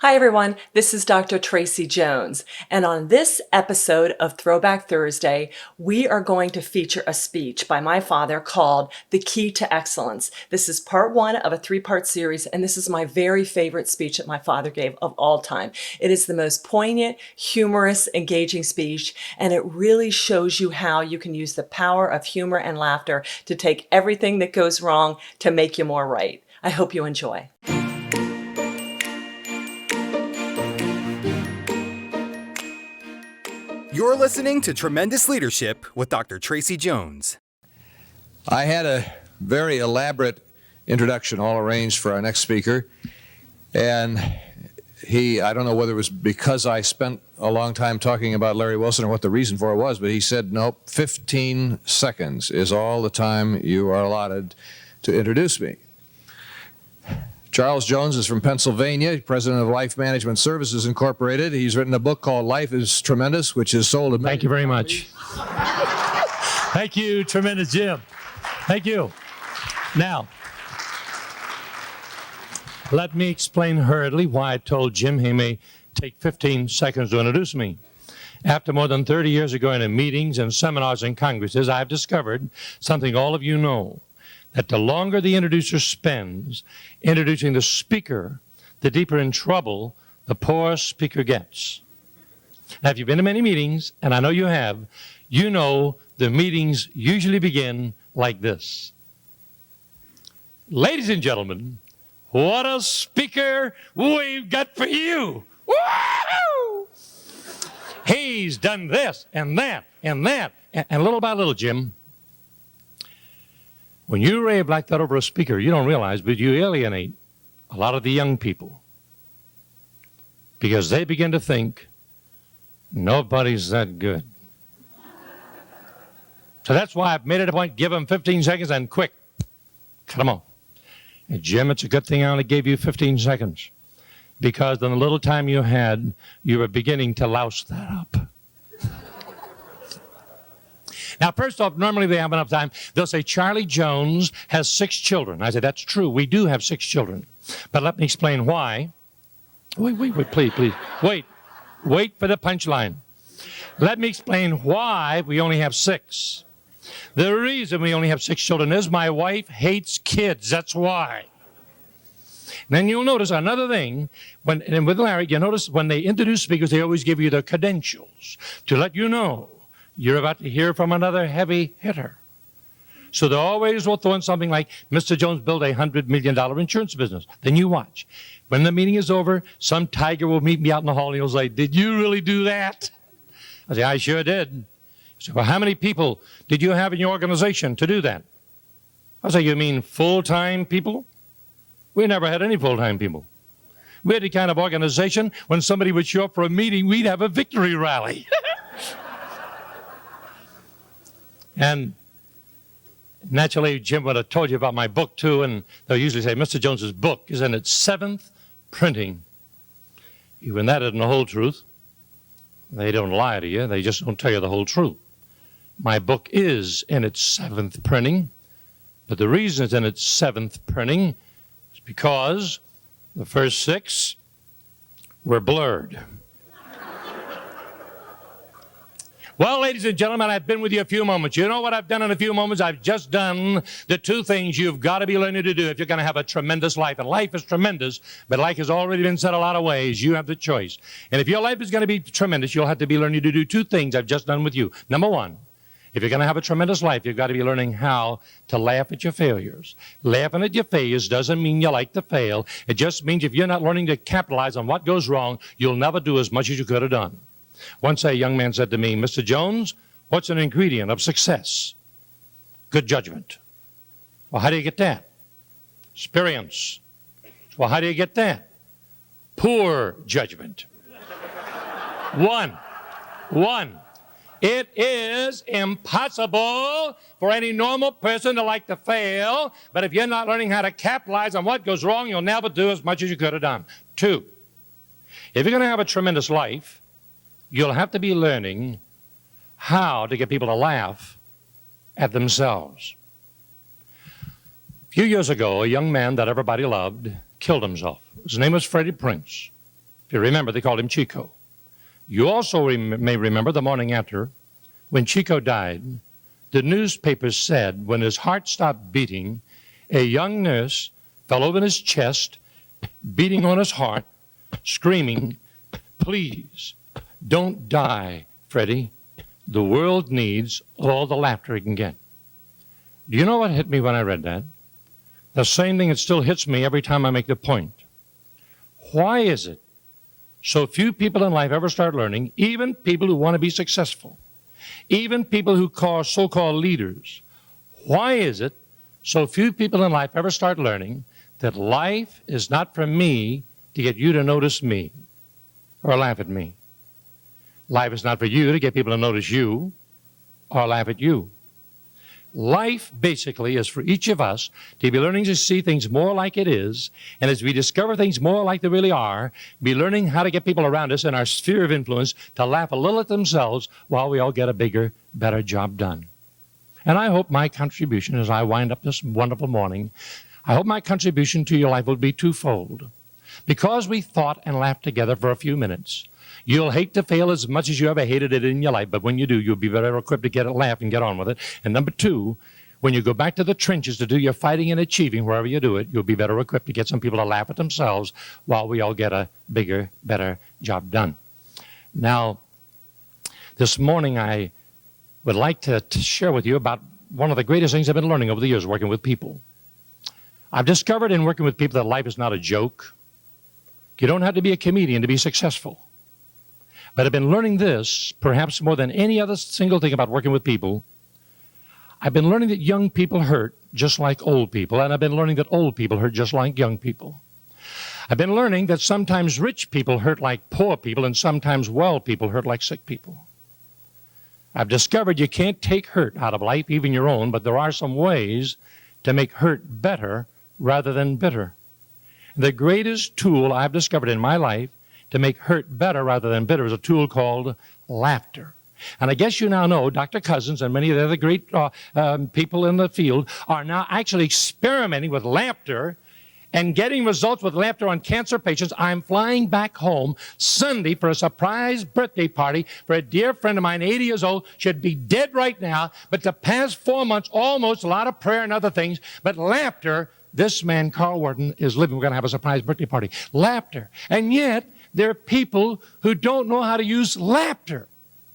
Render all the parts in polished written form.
Hi everyone, this is Dr. Tracy Jones, and on this episode of Throwback Thursday, we are going to feature a speech by my father called The Key to Excellence. This is part one of a three-part series, and this is my very favorite speech that my father gave of all time. It is the most poignant, humorous, engaging speech, and it really shows you how you can use the power of humor and laughter to take everything that goes wrong to make you more right. I hope you enjoy. You're listening to Tremendous Leadership with Dr. Tracy Jones. I had a very elaborate introduction all arranged for our next speaker, and I don't know whether it was because I spent a long time talking about Larry Wilson or what the reason for it was, but he said, nope, 15 seconds is all the time you are allotted to introduce me. Charles Jones is from Pennsylvania, president of Life Management Services Incorporated. He's written a book called Life is Tremendous, which is sold to many. Thank you very much. Thank you, tremendous Jim. Thank you. Now, let me explain hurriedly why I told Jim he may take 15 seconds to introduce me. After more than 30 years of going to meetings and seminars and congresses, I've discovered something all of you know, that the longer the introducer spends introducing the speaker, the deeper in trouble the poor speaker gets. Now, if you've been to many meetings, and I know you have, you know the meetings usually begin like this. Ladies and gentlemen, what a speaker we've got for you. Woo! He's done this and that and that. And little by little, Jim, when you rave like that over a speaker, you don't realize, but you alienate a lot of the young people because they begin to think nobody's that good. So that's why I've made it a point, give them 15 seconds and quick, cut them off. And Jim, it's a good thing I only gave you 15 seconds because in the little time you had, you were beginning to louse that up. Now, first off, normally they have enough time. They'll say, Charlie Jones has 6 children. I say, that's true. We do have 6 children. But let me explain why. Wait, please. Wait for the punchline. Let me explain why we only have 6. The reason we only have 6 children is my wife hates kids. That's why. Then you'll notice another thing, and with Larry, you notice when they introduce speakers, they always give you the credentials to let you know you're about to hear from another heavy hitter. So they always will throw in something like, Mr. Jones built a $100 million insurance business. Then you watch. When the meeting is over, some tiger will meet me out in the hall and he'll say, did you really do that? I say, I sure did. He said, well, how many people did you have in your organization to do that? I say, you mean full-time people? We never had any full-time people. We had the kind of organization when somebody would show up for a meeting, we'd have a victory rally. And naturally, Jim would have told you about my book, too, and they'll usually say, Mr. Jones's book is in its 7th printing. Even that isn't the whole truth. They don't lie to you. They just don't tell you the whole truth. My book is in its 7th printing, but the reason it's in its 7th printing is because the first 6 were blurred. Well, ladies and gentlemen, I've been with you a few moments. You know what I've done in a few moments? I've just done the 2 things you've got to be learning to do if you're going to have a tremendous life. And life is tremendous, but like has already been said a lot of ways, you have the choice. And if your life is going to be tremendous, you'll have to be learning to do 2 things I've just done with you. Number 1, if you're going to have a tremendous life, you've got to be learning how to laugh at your failures. Laughing at your failures doesn't mean you like to fail. It just means if you're not learning to capitalize on what goes wrong, you'll never do as much as you could have done. Once a young man said to me, Mr. Jones, what's an ingredient of success? Good judgment. Well, how do you get that? Experience. Well, how do you get that? Poor judgment. One. It is impossible for any normal person to like to fail, but if you're not learning how to capitalize on what goes wrong, you'll never do as much as you could have done. 2, if you're going to have a tremendous life, you'll have to be learning how to get people to laugh at themselves. A few years ago, a young man that everybody loved killed himself. His name was Freddie Prinze. you remember, they called him Chico. You also may remember the morning after, when Chico died, the newspapers said when his heart stopped beating, a young nurse fell over in his chest, beating on his heart, screaming, "Please, don't die, Freddie. The world needs all the laughter it can get." Do you know what hit me when I read that? The same thing that still hits me every time I make the point. Why is it so few people in life ever start learning, even people who want to be successful, even people who are so-called leaders? Why is it so few people in life ever start learning that life is not for me to get you to notice me or laugh at me? Life is not for you to get people to notice you or laugh at you. Life basically is for each of us to be learning to see things more like it is, and as we discover things more like they really are, be learning how to get people around us in our sphere of influence to laugh a little at themselves while we all get a bigger, better job done. And I hope my contribution, as I wind up this wonderful morning, I hope my contribution to your life will be twofold. Because we thought and laughed together for a few minutes, you'll hate to fail as much as you ever hated it in your life, but when you do, you'll be better equipped to get it, laugh, and get on with it. And number two, when you go back to the trenches to do your fighting and achieving, wherever you do it, you'll be better equipped to get some people to laugh at themselves while we all get a bigger, better job done. Now, this morning I would like to share with you about one of the greatest things I've been learning over the years working with people. I've discovered in working with people that life is not a joke. You don't have to be a comedian to be successful. But I've been learning this, perhaps more than any other single thing about working with people. I've been learning that young people hurt just like old people, and I've been learning that old people hurt just like young people. I've been learning that sometimes rich people hurt like poor people, and sometimes well people hurt like sick people. I've discovered you can't take hurt out of life, even your own, but there are some ways to make hurt better rather than bitter. The greatest tool I've discovered in my life to make hurt better rather than bitter is a tool called laughter. And I guess you now know Dr. Cousins and many of the other great people in the field are now actually experimenting with laughter and getting results with laughter on cancer patients. I'm flying back home Sunday for a surprise birthday party for a dear friend of mine, 80 years old, should be dead right now, but the past 4 months, almost a lot of prayer and other things, but laughter, this man, Carl Wharton, is living. We're going to have a surprise birthday party. Laughter. And yet, there are people who don't know how to use laughter.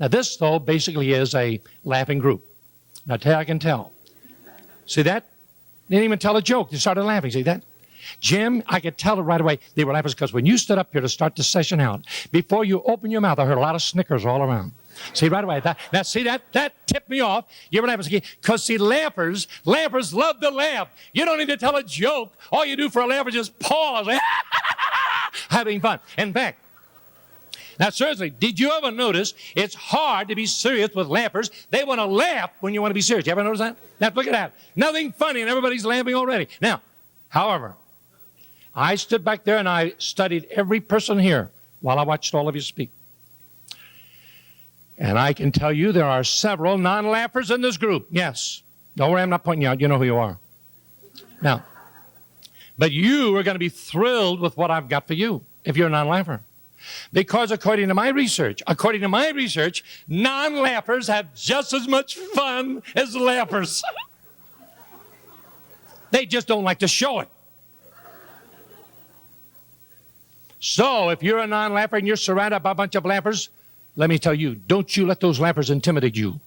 Now, this, though, basically is a laughing group. Now, I can tell. See that? They didn't even tell a joke. They started laughing. See that? Jim, I could tell it right away. They were laughing because when you stood up here to start the session out, before you opened your mouth, I heard a lot of snickers all around. See, right away. That tipped me off. You ever laughing? Because, see, laughers love to laugh. You don't need to tell a joke. All you do for a laugh is just pause. Having fun. In fact, now seriously, did you ever notice it's hard to be serious with laughers? They want to laugh when you want to be serious. You ever notice that? Now look at that. Nothing funny and everybody's laughing already. Now, however, I stood back there and I studied every person here while I watched all of you speak. And I can tell you there are several non-laughers in this group. Yes. Don't worry, I'm not pointing you out. You know who you are. Now, but you are going to be thrilled with what I've got for you if you're a non-laugher. Because according to my research, non-laughers have just as much fun as laughers. They just don't like to show it. So if you're a non-laugher and you're surrounded by a bunch of laughers, let me tell you, don't you let those laughers intimidate you.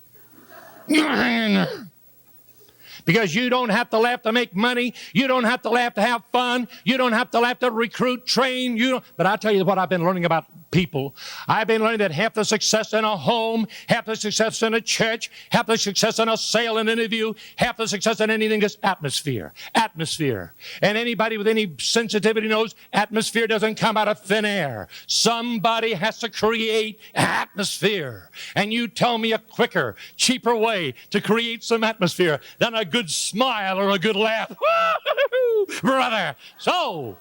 Because you don't have to laugh to make money. You don't have to laugh to have fun. You don't have to laugh to recruit, train. But I'll tell you what I've been learning about people. I've been learning that half the success in a home, half the success in a church, half the success in a sale and interview, half the success in anything is atmosphere. Atmosphere. And anybody with any sensitivity knows atmosphere doesn't come out of thin air. Somebody has to create atmosphere. And you tell me a quicker, cheaper way to create some atmosphere than a good smile or a good laugh. Brother. So,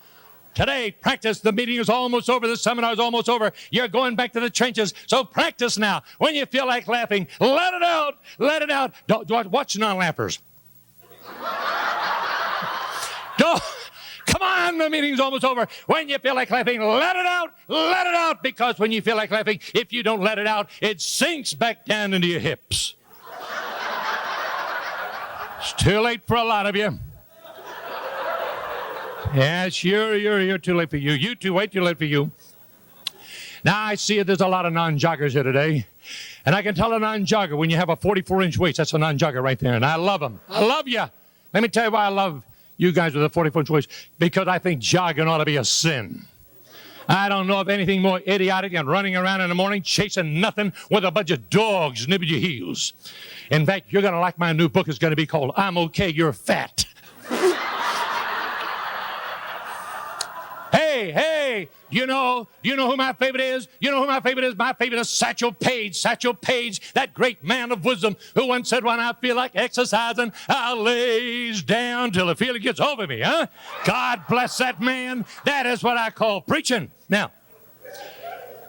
today, practice. The meeting is almost over. The seminar is almost over. You're going back to the trenches. So practice now. When you feel like laughing, let it out. Let it out. Don't watch non-laughers. Don't. Come on, the meeting's almost over. When you feel like laughing, let it out, because when you feel like laughing, if you don't let it out, it sinks back down into your hips. It's too late for a lot of you. Yes, you're too late for you. You too, wait too late for you. Now, I see there's a lot of non-joggers here today. And I can tell a non-jogger when you have a 44-inch waist, that's a non-jogger right there. And I love them. I love you. Let me tell you why I love you guys with a 44-inch waist. Because I think jogging ought to be a sin. I don't know of anything more idiotic than running around in the morning chasing nothing with a bunch of dogs nibbling your heels. In fact, you're going to like my new book. It's going to be called I'm Okay, You're Fat. Hey, you know who my favorite is? You know who my favorite is? My favorite is Satchel Paige. Satchel Paige, that great man of wisdom who once said, when I feel like exercising, I'll lays down till the feeling gets over me, huh? God bless that man. That is what I call preaching.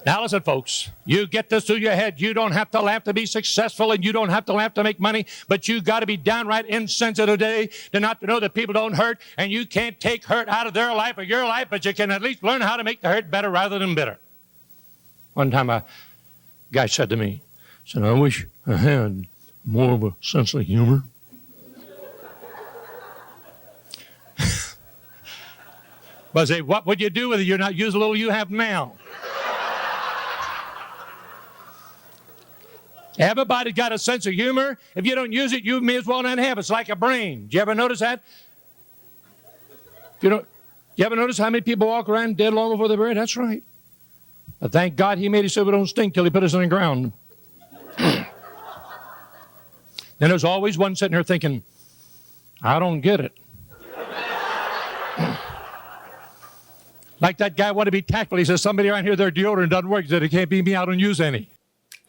Now listen, folks, you get this through your head. You don't have to laugh to be successful, and you don't have to laugh to make money, but you got to be downright insensitive today to not to know that people don't hurt, and you can't take hurt out of their life or your life, but you can at least learn how to make the hurt better rather than bitter. One time a guy said to me, I wish I had more of a sense of humor. But I say, what would you do with it? You're not using a little you have now. Everybody's got a sense of humor. If you don't use it, you may as well not have it. It's like a brain. Do you ever notice that? You ever notice how many people walk around dead long before they're buried? That's right. But thank God he made it so we don't stink till he put us in the ground. Then there's always one sitting here thinking, I don't get it. Like that guy wanted to be tactful. He says, somebody around here, their deodorant doesn't work. He said, it can't be me. I don't use any.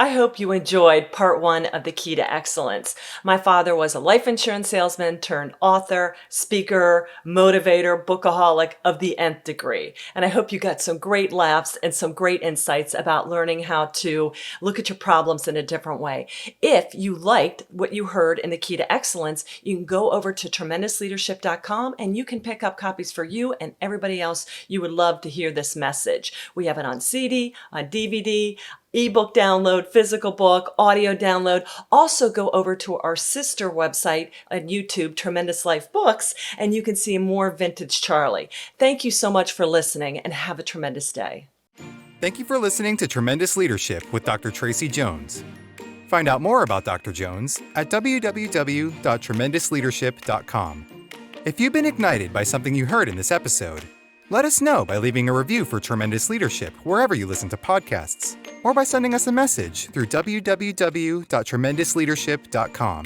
I hope you enjoyed part 1 of The Key to Excellence. My father was a life insurance salesman turned author, speaker, motivator, bookaholic of the nth degree. And I hope you got some great laughs and some great insights about learning how to look at your problems in a different way. If you liked what you heard in The Key to Excellence, you can go over to tremendousleadership.com and you can pick up copies for you and everybody else you would love to hear this message. We have it on CD, on DVD, ebook download, physical book, audio download. Also go over to our sister website on YouTube, Tremendous Life Books, and you can see more vintage Charlie. Thank you so much for listening and have a tremendous day. Thank you for listening to Tremendous Leadership with Dr. Tracy Jones. Find out more about Dr. Jones at www.tremendousleadership.com. If you've been ignited by something you heard in this episode, let us know by leaving a review for Tremendous Leadership wherever you listen to podcasts, or by sending us a message through www.tremendousleadership.com.